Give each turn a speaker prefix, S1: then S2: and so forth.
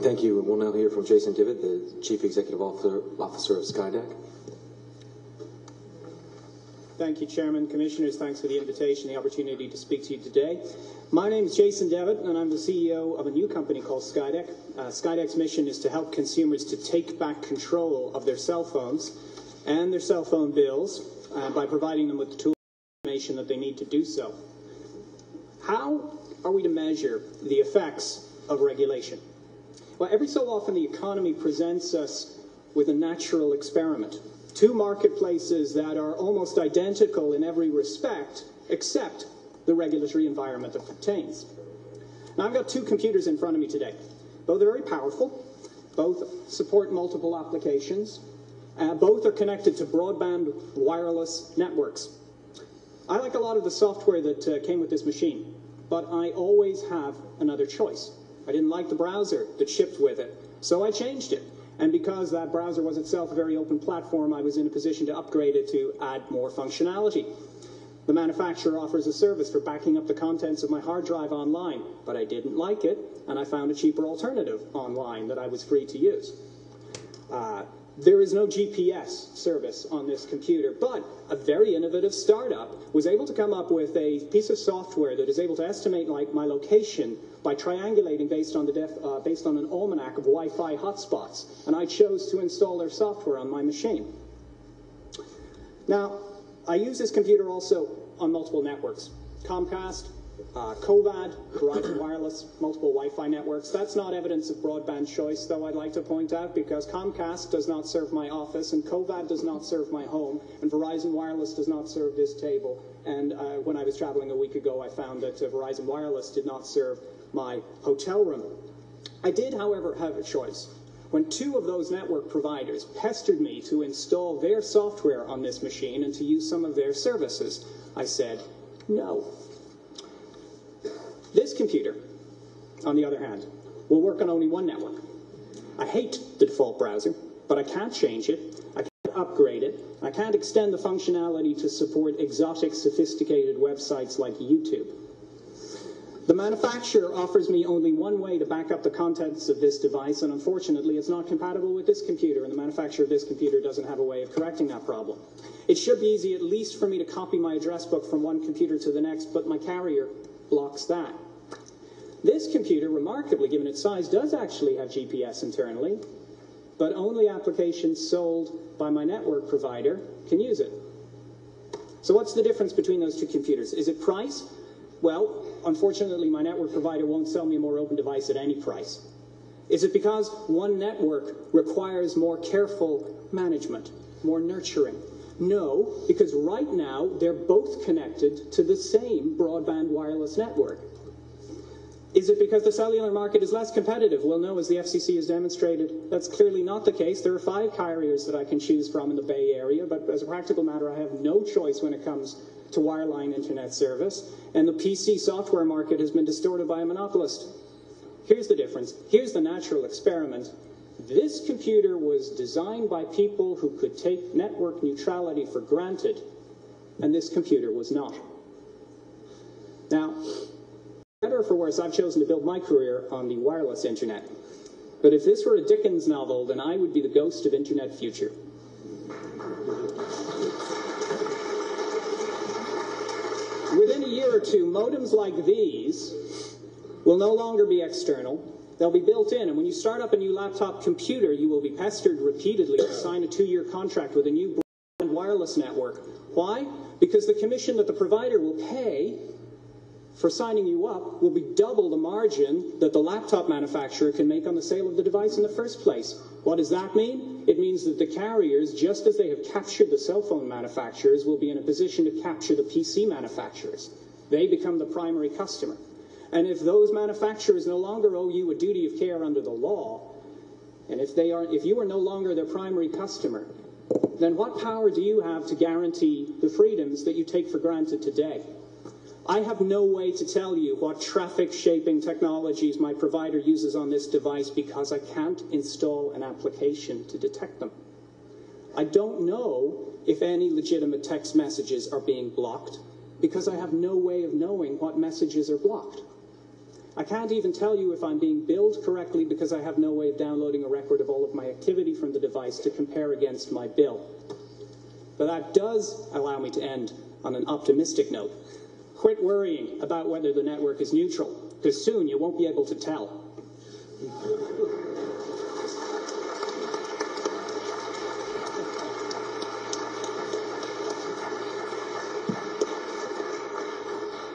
S1: Thank you. We'll now hear from Jason Devitt, the Chief Executive Officer of Skydeck.
S2: Thank you, Chairman, Commissioners. Thanks for the invitation, the opportunity to speak to you today. My name is Jason Devitt, and I'm the CEO of a new company called Skydeck. Skydeck's mission is to help consumers to take back control of their cell phones and their cell phone bills by providing them with the tools and information that they need to do so. How are we to measure the effects of regulation? Well, every so often the economy presents us with a natural experiment. Two marketplaces that are almost identical in every respect, except the regulatory environment that pertains. Now, I've got two computers in front of me today. Both are very powerful. Both support multiple applications. Both are connected to broadband wireless networks. I like a lot of the software that came with this machine, but I always have another choice. I didn't like the browser that shipped with it, so I changed it. And because that browser was itself a very open platform, I was in a position to upgrade it to add more functionality. The manufacturer offers a service for backing up the contents of my hard drive online, but I didn't like it, and I found a cheaper alternative online that I was free to use. There is no GPS service on this computer, but a very innovative startup was able to come up with a piece of software that is able to estimate my location by triangulating based on an almanac of Wi-Fi hotspots, and I chose to install their software on my machine. Now, I use this computer also on multiple networks. Comcast, COVAD, Verizon Wireless, multiple Wi-Fi networks. That's not evidence of broadband choice, though, I'd like to point out, because Comcast does not serve my office, and COVAD does not serve my home, and Verizon Wireless does not serve this table. And when I was traveling a week ago, I found that Verizon Wireless did not serve my hotel room. I did, however, have a choice. When two of those network providers pestered me to install their software on this machine and to use some of their services, I said no. This computer, on the other hand, will work on only one network. I hate the default browser, but I can't change it, I can't upgrade it, I can't extend the functionality to support exotic, sophisticated websites like YouTube. The manufacturer offers me only one way to back up the contents of this device, and unfortunately it's not compatible with this computer, and the manufacturer of this computer doesn't have a way of correcting that problem. It should be easy at least for me to copy my address book from one computer to the next, but my carrier blocks that. This computer, remarkably given its size, does actually have GPS internally, but only applications sold by my network provider can use it. So what's the difference between those two computers? Is it price? Well, unfortunately, my network provider won't sell me a more open device at any price. Is it because one network requires more careful management, more nurturing? No, because right now they're both connected to the same broadband wireless network. Is it because the cellular market is less competitive? Well, no, as the FCC has demonstrated, that's clearly not the case. There are 5 carriers that I can choose from in the Bay Area, but as a practical matter, I have no choice when it comes to wireline internet service, and the PC software market has been distorted by a monopolist. Here's the difference. Here's the natural experiment. This computer was designed by people who could take network neutrality for granted, and this computer was not. Now, for better or for worse, I've chosen to build my career on the wireless internet. But if this were a Dickens novel, then I would be the ghost of internet future. Within a year or two, modems like these will no longer be external. They'll be built in, and when you start up a new laptop computer, you will be pestered repeatedly to sign a 2-year contract with a new broadband wireless network. Why? Because the commission that the provider will pay for signing you up will be double the margin that the laptop manufacturer can make on the sale of the device in the first place. What does that mean? It means that the carriers, just as they have captured the cell phone manufacturers, will be in a position to capture the PC manufacturers. They become the primary customer. And if those manufacturers no longer owe you a duty of care under the law, and if you are no longer their primary customer, then what power do you have to guarantee the freedoms that you take for granted today? I have no way to tell you what traffic-shaping technologies my provider uses on this device because I can't install an application to detect them. I don't know if any legitimate text messages are being blocked because I have no way of knowing what messages are blocked. I can't even tell you if I'm being billed correctly because I have no way of downloading a record of all of my activity from the device to compare against my bill. But that does allow me to end on an optimistic note. Quit worrying about whether the network is neutral, because soon you won't be able to tell.